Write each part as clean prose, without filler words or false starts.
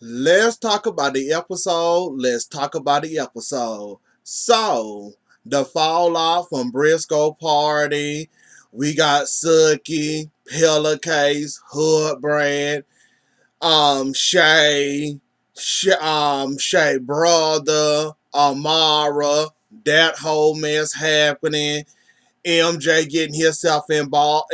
Let's talk about the episode. Let's talk about the episode. So, the fall off from Briscoe Party. We got Suki, Pillowcase, Hood Brand, Shay Brother, Amara. That whole mess happening. MJ getting himself involved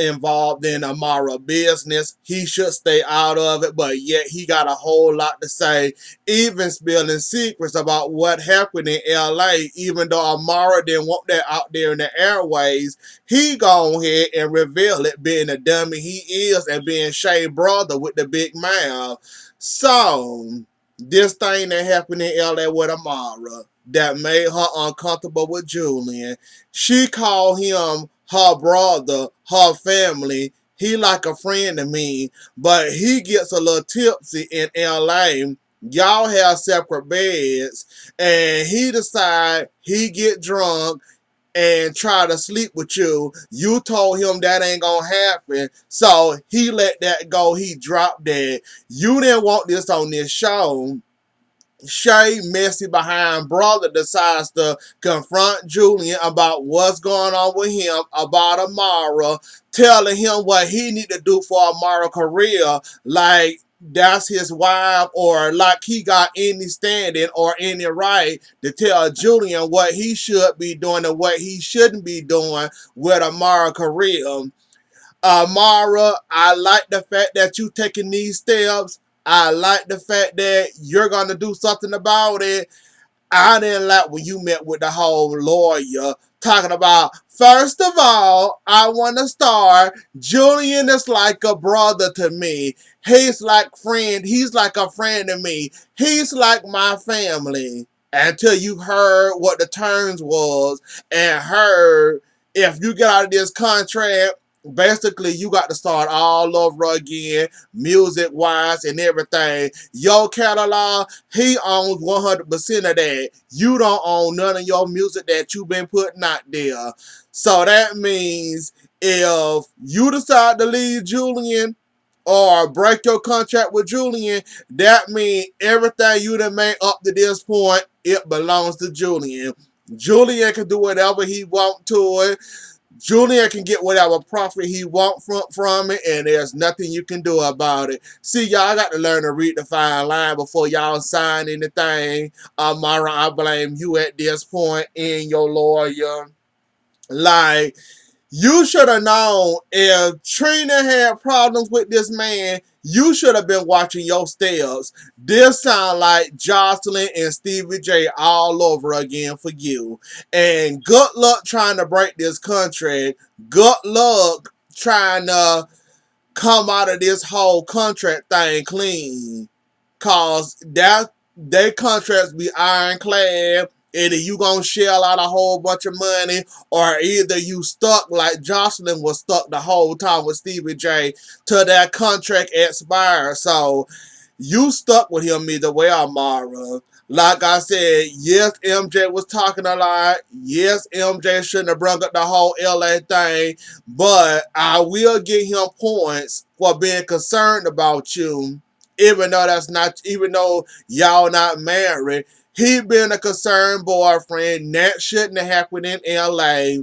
in Amara business. He should stay out of it, but yet he got a whole lot to say, even spilling secrets about what happened in LA. Even though Amara didn't want that out there in the airways, he go ahead and reveal it, being the dummy he is and being Shay brother with the big mouth. So, this thing that happened in LA with Amara that made her uncomfortable with Julian. She called him her brother, her family. He like a friend to me, but he gets a little tipsy in LA. Y'all have separate beds, and he decide he get drunk and try to sleep with you. You told him that ain't gonna happen, so he let that go. He dropped that. You didn't want this on this show. Shay, messy behind brother, decides to confront Julian about what's going on with him, about Amara, telling him what he need to do for Amara's career, like that's his wife, or like he got any standing or any right to tell Julian what he should be doing and what he shouldn't be doing with Amara's career. Amara, I like the fact that you taking these steps. I like the fact that you're gonna do something about it. I didn't like when you met with the whole lawyer talking about, first of all, I want to start. Julian is like a brother to me. He's like friend. He's like a friend to me. He's like my family. Until you heard what the terms was and heard if you get out of this contract, basically you got to start all over again, music wise and everything. Your catalog, he owns 100% of that. You don't own none of your music that you've been putting out there. So that means if you decide to leave Julian or break your contract with Julian, that means everything you done made up to this point, it belongs to Julian. Julian can do whatever he want to it. Julian can get whatever profit he want from it, and there's nothing you can do about it. See, y'all got to learn to read the fine line before y'all sign anything. Amara, I blame you at this point in your lawyer. Like, you should have known if Trina had problems with this man, you should have been watching your steps. This sound like Jocelyn and Stevie J all over again for you. And good luck trying to break this contract. Good luck trying to come out of this whole contract thing clean. Cause that their contracts be ironclad. Either you gonna shell out a whole bunch of money, or either you stuck like Jocelyn was stuck the whole time with Stevie J till that contract expired. So you stuck with him either way, Amara. Like I said, yes, MJ was talking a lot. Yes, MJ shouldn't have brought up the whole LA thing, but I will give him points for being concerned about you, even though y'all not married. He been a concerned boyfriend. That shouldn't have happened in LA.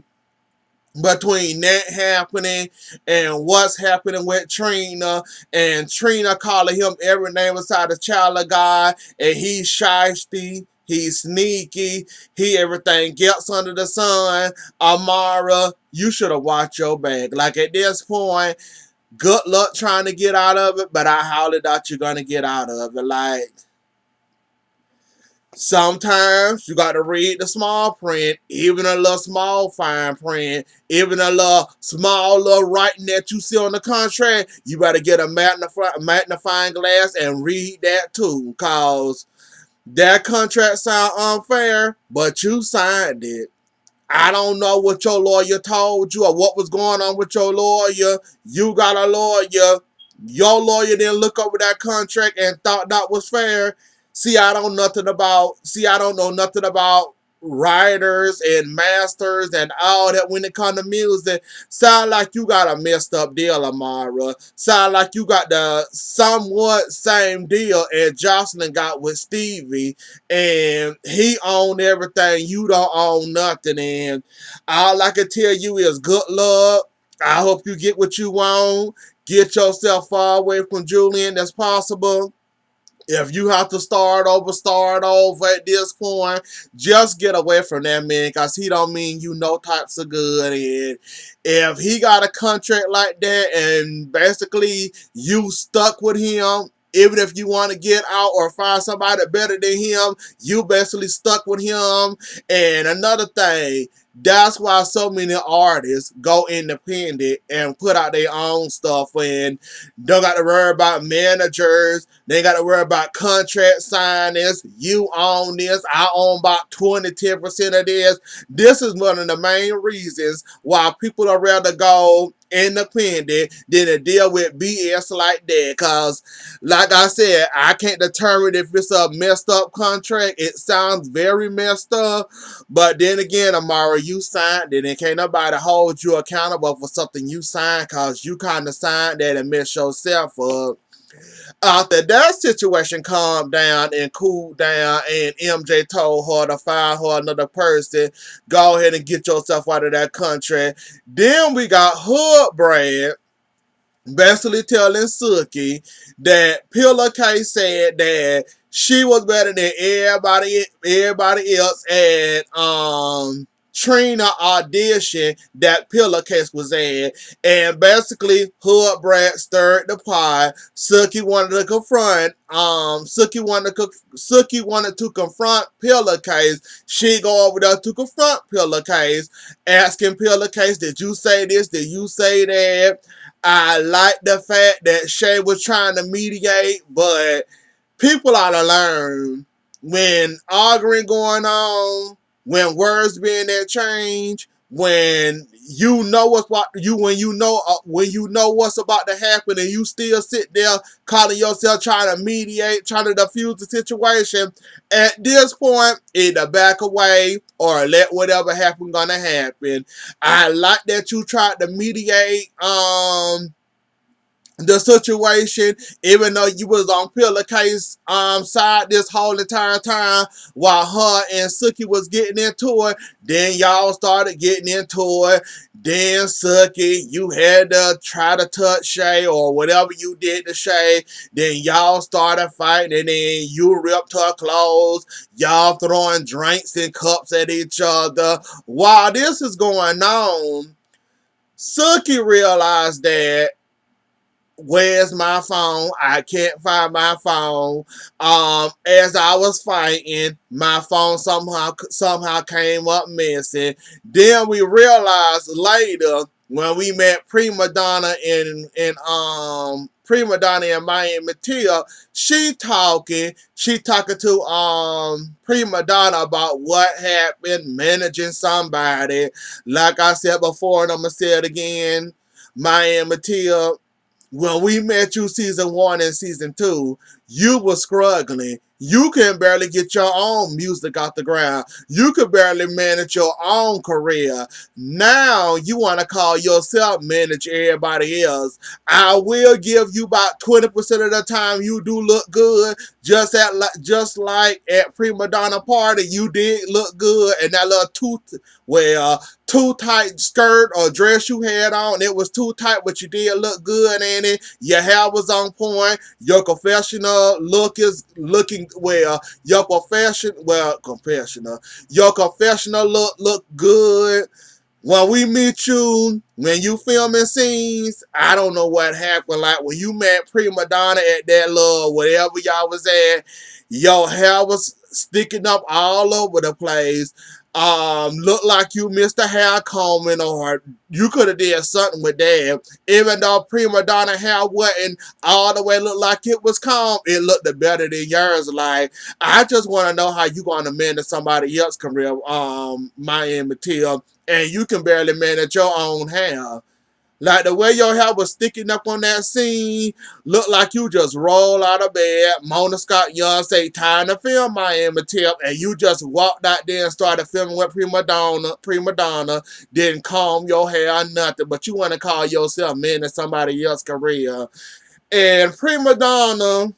Between that happening and what's happening with Trina, and Trina calling him every name beside the child of God, and he's shysty, he's sneaky, he everything gets under the sun. Amara, you should have watched your back. Like at this point, good luck trying to get out of it, but I highly doubt you're gonna get out of it. Like, sometimes you got to read the small print, even a little small fine print, even a little small little writing that you see on the contract. You better get a magnifying glass and read that too, cause that contract sound unfair, but you signed it. I don't know what your lawyer told you or what was going on with your lawyer. You got a lawyer. Your lawyer didn't look over that contract and thought that was fair. See, I don't know nothing about writers and masters and all that when it comes to music. Sound like you got a messed up deal, Amara. Sound like you got the somewhat same deal as Jocelyn got with Stevie, and he owned everything. You don't own nothing, and all I can tell you is good luck. I hope you get what you want. Get yourself far away from Julian as possible. If you have to start over at this point, just get away from that man because he don't mean you no types of good. And if he got a contract like that and basically you stuck with him, even if you want to get out or find somebody better than him, you basically stuck with him. And another thing, that's why so many artists go independent and put out their own stuff and don't got to worry about managers. They got to worry about contract signings. You own this. I own about 10% of this. This is one of the main reasons why people are rather go independent than to deal with BS like that. Because, like I said, I can't determine if it's a messed up contract. It sounds very messed up. But then again, Amara, you signed it and can't nobody hold you accountable for something you signed because you kind of signed that and messed yourself up. After that situation calmed down and cooled down, and MJ told her to find her another person, go ahead and get yourself out of that country. Then we got Hood Brad basically telling Suki that Pillowcase said that she was better than everybody else, and Trina audition that Pillowcase was in, and basically Hood Brad stirred the pot. Suki wanted to confront Suki wanted to confront Pillowcase. She go over there to confront Pillowcase, asking Pillowcase, did you say this? Did you say that? I like the fact that Shay was trying to mediate, but people ought to learn when arguing going on, when words being exchanged, when you know what's what you when you know what's about to happen, and you still sit there calling yourself trying to mediate, trying to diffuse the situation. At this point, either back away or let whatever happen gonna happen. I like that you tried to mediate the situation, even though you was on Pillowcase side this whole entire time while her and Suki was getting into it. Then y'all started getting into it. Then Suki, you had to try to touch Shay or whatever you did to Shay. Then y'all started fighting, and then you ripped her clothes. Y'all throwing drinks and cups at each other. While this is going on, Suki realized that, where's my phone? I can't find my phone. As I was fighting, my phone somehow came up missing. Then we realized later when we met Prima Donna and Miami Matia, she talking to Prima Donna about what happened managing somebody. Like I said before, and I'm gonna say it again, Miami Matia, when we met you season 1 and season 2, you were struggling. You can barely get your own music off the ground. You could barely manage your own career. Now you want to call yourself manage everybody else. I will give you about 20% of the time you do look good. Just like at Prima Donna party, you did look good, and that little too tight skirt or dress you had on, it was too tight, but you did look good in it. Your hair was on point. Your confessional look is looking well. Your confessional look good. When we meet you, when you filming scenes, I don't know what happened. Like when you met Prima Donna at that little whatever y'all was at, your hair was sticking up all over the place. Looked like you missed a hair combing, or you could have did something with that. Even though Prima Donna hair wasn't all the way looked like it was combed, it looked better than yours. Like, I just want to know how you gonna manage somebody else's career, Miami Matilda, and you can barely manage your own hair. Like the way your hair was sticking up on that scene, looked like you just rolled out of bed. Mona Scott Young say time to film Miami Tip, and you just walked out there and started filming with Prima Donna. Prima Donna didn't comb your hair or nothing, but you want to call yourself men in somebody else's career. And Prima Donna,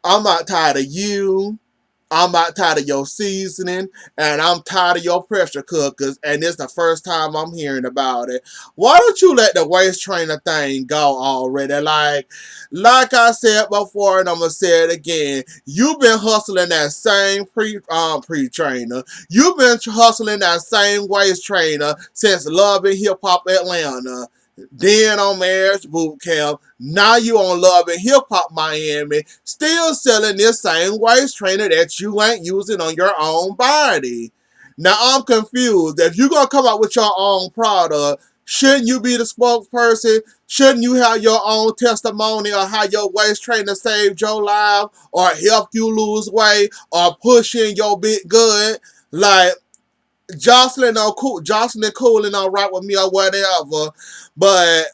I'm not tired of you. I'm not tired of your seasoning, and I'm tired of your pressure cookers, and it's the first time I'm hearing about it. Why don't you let the waist trainer thing go already? Like I said before, and I'm gonna say it again. You've been hustling that same pre trainer. You've been hustling that same waist trainer since Love and Hip Hop Atlanta. Then on Marriage Boot Camp. Now you on Love and Hip Hop Miami, still selling this same waist trainer that you ain't using on your own body. Now I'm confused. If you're gonna come out with your own product, shouldn't you be the spokesperson? Shouldn't you have your own testimony on how your waist trainer saved your life or helped you lose weight or push in your big good? Like Jocelyn cool and all right with me or whatever, but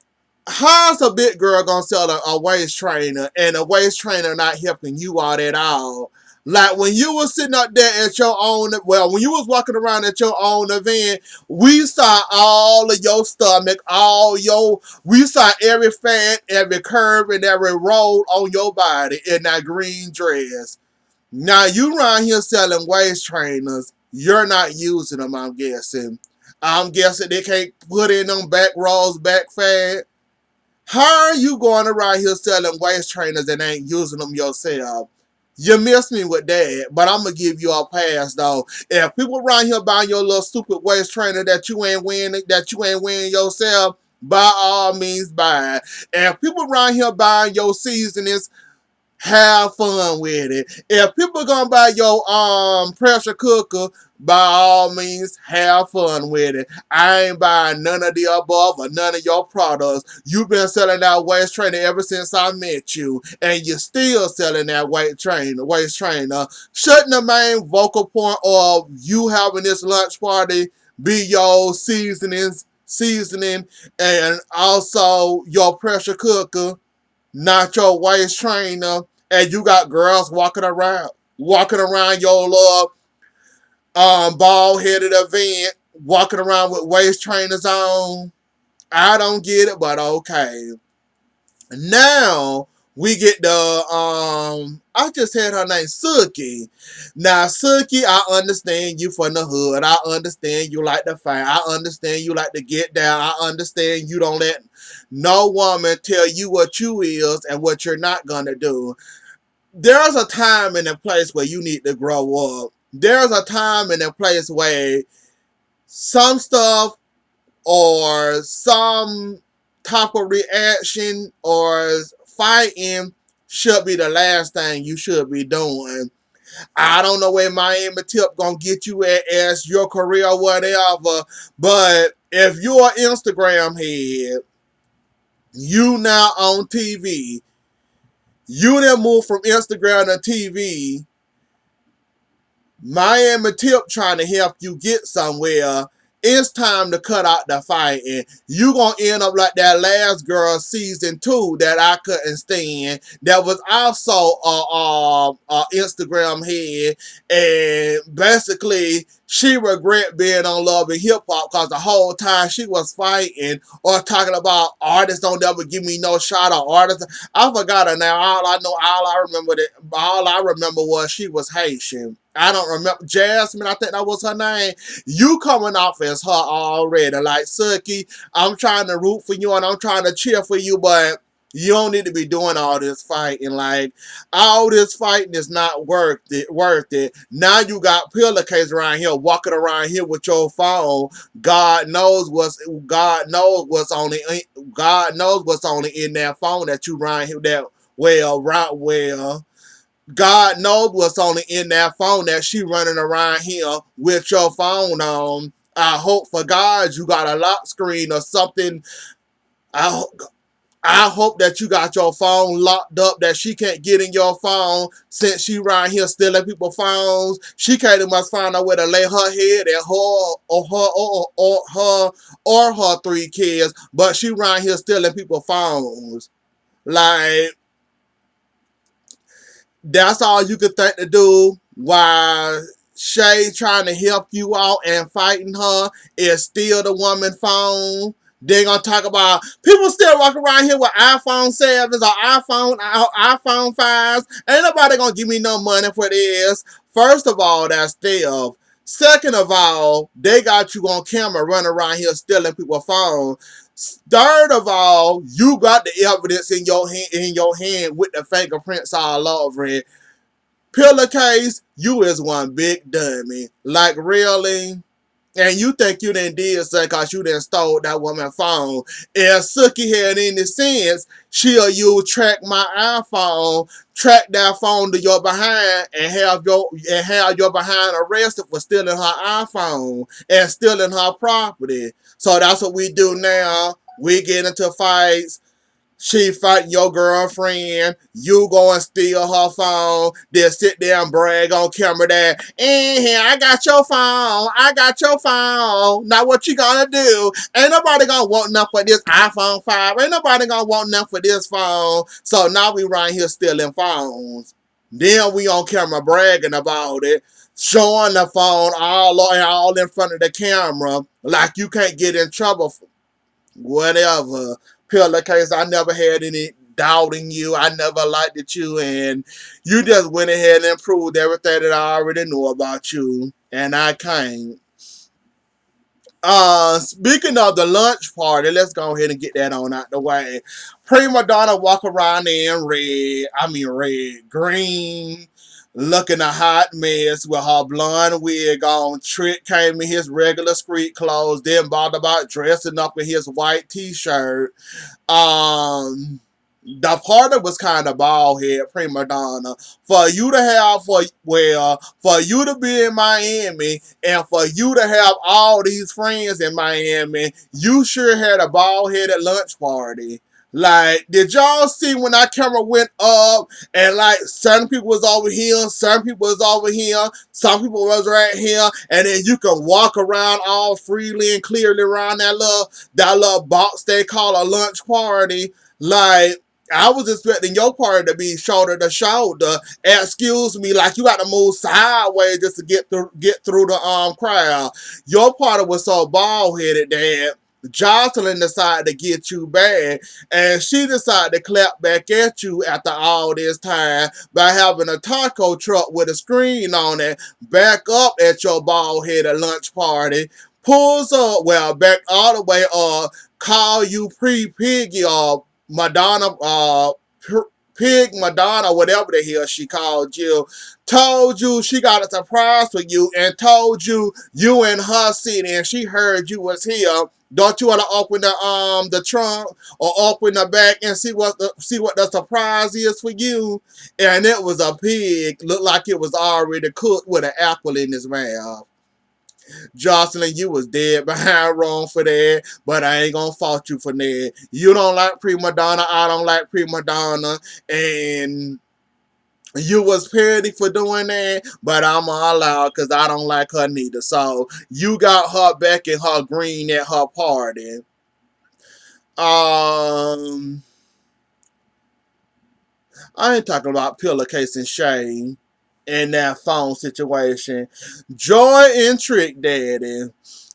how's a big girl gonna sell a waist trainer and a waist trainer not helping you out at all? Like when you was sitting up there at your own, well, when you was walking around at your own event, we saw all of your stomach, we saw every fat, every curve, and every roll on your body in that green dress. Now you around here selling waist trainers. You're not using them, I'm guessing. I'm guessing they can't put in them back rolls, back fat. How are you going around here selling waist trainers and ain't using them yourself? You miss me with that, but I'm gonna give you a pass though. If people around here buying your little stupid waist trainer that you ain't wearing yourself, by all means buy it. If people around here buying your seasonings, have fun with it. If people gonna buy your pressure cooker, by all means have fun with it. I ain't buying none of the above or none of your products. You've been selling that waist trainer ever since I met you, and you're still selling that waist trainer. Shouldn't the main vocal point of you having this lunch party be your seasoning, and also your pressure cooker, not your waist trainer? And you got girls walking around your little bald headed event, walking around with waist trainers on. I don't get it, but okay. Now we get the I just had her name Suki. Now Suki, I understand you from the hood. I understand you like to fight. I understand you like to get down. I understand you don't let no woman tell you what you is and what you're not gonna do. There's a time and a place where you need to grow up. There's a time and a place where some stuff or some type of reaction or fighting should be the last thing you should be doing. I don't know where Miami Tip gonna get you at as your career or whatever, but if you're an Instagram head, you now on TV, you then move from Instagram to TV. Miami Tip trying to help you get somewhere. It's time to cut out the fighting. You gonna end up like that last girl season 2 that I couldn't stand. That was also a Instagram head, and basically she regret being on Love and Hip Hop because the whole time she was fighting or talking about artists don't ever give me no shot or artists. I forgot her now. All I remember was she was Haitian. I don't remember Jasmine. I think that was her name. You coming off as her already, like Suki. I'm trying to root for you and I'm trying to cheer for you, but you don't need to be doing all this fighting. Like all this fighting is not worth it. Now you got pillowcase around here, walking around here with your phone. God knows what's only in that phone that you around here. God knows what's only in that phone that she running around here with your phone on. I hope for God you got a lock screen or something. I I hope that you got your phone locked up, that she can't get in your phone since she around here stealing people's phones. She can't must find out where to lay her head at her or her 3 kids, but she around here stealing people's phones. Like, that's all you could think to do while Shay trying to help you out and fighting her is steal the woman phone. They gonna talk about people still walking around here with iPhone 7s or iPhone 5s. Ain't nobody gonna give me no money for this. First of all, that's theft. Second of all, they got you on camera running around here stealing people's phone. Third of all, you got the evidence in your hand with the fingerprints all over it. Pillowcase, you is one big dummy. Like, really? And you think you done did something because you done stole that woman's phone. If Sookie had any sense, she'll use track my iPhone, track that phone to your behind, and have your behind arrested for stealing her iPhone and stealing her property. So that's what we do now. We get into fights. She fighting your girlfriend. You go and steal her phone. Then sit there and brag on camera that, I got your phone. I got your phone. Now what you gonna do? Ain't nobody gonna want enough for this iPhone 5. Ain't nobody gonna want enough for this phone. So now we right here stealing phones. Then we on camera bragging about it. Showing the phone all in front of the camera. Like you can't get in trouble for whatever. Pillowcase, I never had any doubt in you. I never liked it you, and you just went ahead and proved everything that I already knew about you, and I can't. Speaking of the lunch party, let's go ahead and get that on out the way. Prima Donna walk around in green, looking a hot mess with her blonde wig on. Trick came in his regular street clothes, then bothered about dressing up in his white t-shirt. um the party was kind of bald head, Prima Donna. For you to be in Miami and for you to have all these friends in Miami, you sure had a bald headed lunch party. Like, did y'all see when that camera went up and like certain people was over here, certain people was over here, some people was right here, and then you can walk around all freely and clearly around that little box they call a lunch party. Like, I was expecting your party to be shoulder to shoulder. Excuse me, like you got to move sideways just to get through the crowd. Your party was so bald headed that Jocelyn decided to get you bad, and she decided to clap back at you after all this time by having a taco truck with a screen on it back up at your bald headed lunch party. Pulls up, well, back all the way up, call you pre-piggy or Madonna, Pig Madonna, whatever the hell she called you, told you she got a surprise for you and told you you in her seat and she heard you was here. Don't you want to open the trunk or open the back and see what the surprise is for you? And it was a pig, looked like it was already cooked with an apple in his mouth. Jocelyn, you was dead behind wrong for that, but I ain't gonna fault you for that. You don't like Prima Donna, I don't like Prima Donna, and you was petty for doing that, but I'm allowed because I don't like her neither. So you got her back in her green at her party. Um, I ain't talking about pillowcase and Shay in that phone situation. Joy and Trick Daddy.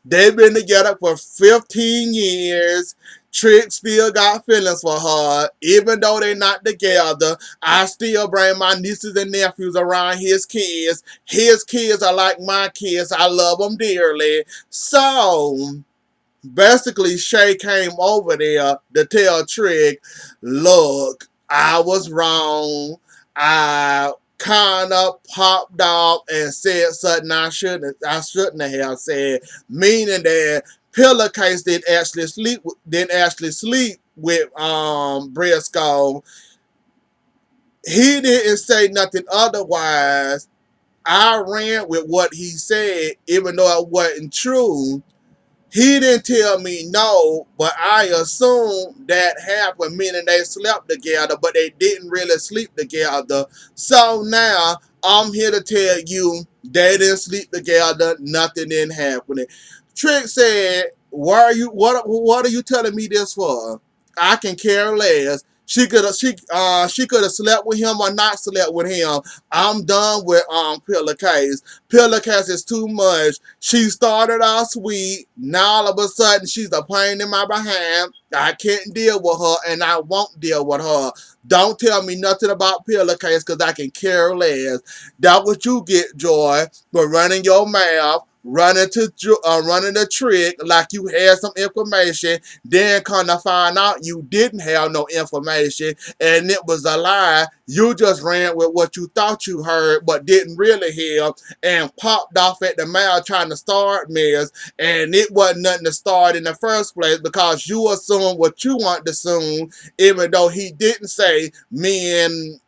They've been together for 15 years. Trick still got feelings for her. Even though they're not together, I still bring my nieces and nephews around his kids. His kids are like my kids. I love them dearly. So, basically, Shay came over there to tell Trick, look, I was wrong. I kind of popped off and said something I shouldn't have said, meaning that Pillowcase didn't actually sleep with Briscoe. He didn't say nothing otherwise. I ran with what he said, even though it wasn't true. He didn't tell me no, but I assumed that happened, meaning they slept together, but they didn't really sleep together. So now I'm here to tell you they didn't sleep together, nothing didn't happen. Trick said, "Why are you? What are you telling me this for? I can care less. She could have slept with him or not slept with him. I'm done with pillowcase. Pillowcase is too much. She started off sweet. Now all of a sudden she's a pain in my behind. I can't deal with her and I won't deal with her. Don't tell me nothing about pillowcase because I can care less. That's what you get, Joy, for running your mouth, running the trick like you had some information, then come to find out you didn't have no information and it was a lie. You just ran with what you thought you heard but didn't really hear and popped off at the mouth trying to start mess, and it wasn't nothing to start in the first place because you assumed what you want to assume, even though he didn't say me and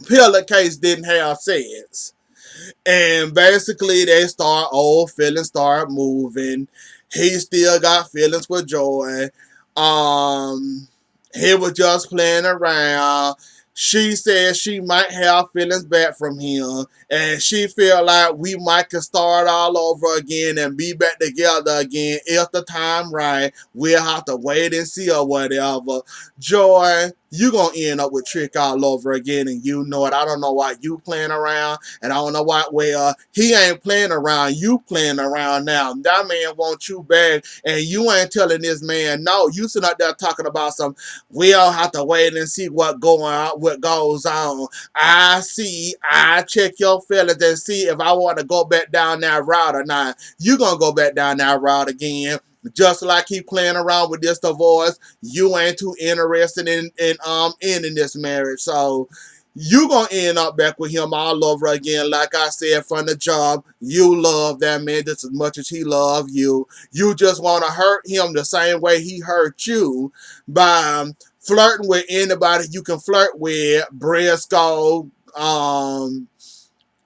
Pillowcase didn't have sense. And basically, they start old feelings start moving. He still got feelings with Joy. Um, he was just playing around. She said she might have feelings back from him, and she feel like we might could start all over again and be back together again if the time right. We'll have to wait and see or whatever. Joy, you gonna end up with Trick all over again, and you know it. I don't know why you playing around. And I don't know why, well, he ain't playing around. You playing around now. That man wants you back, and you ain't telling this man no. You sitting out there talking about some, we all have to wait and see what goes on. I check your feelings and see if I want to go back down that route or not. You gonna go back down that route again. Just like he playing around with this divorce, you ain't too interested in ending this marriage. So you gonna end up back with him all over again. Like I said from the job, you love that man just as much as he loved you. You just want to hurt him the same way he hurt you by flirting with anybody you can flirt with, Briscoe,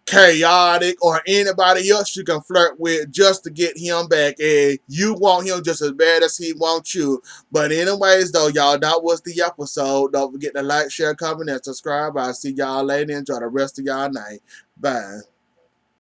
Chaotic, or anybody else you can flirt with just to get him back. And you want him just as bad as he wants you. But anyways, though, y'all, that was the episode. Don't forget to like, share, comment, and subscribe. I'll see y'all later. Enjoy the rest of y'all night. Bye.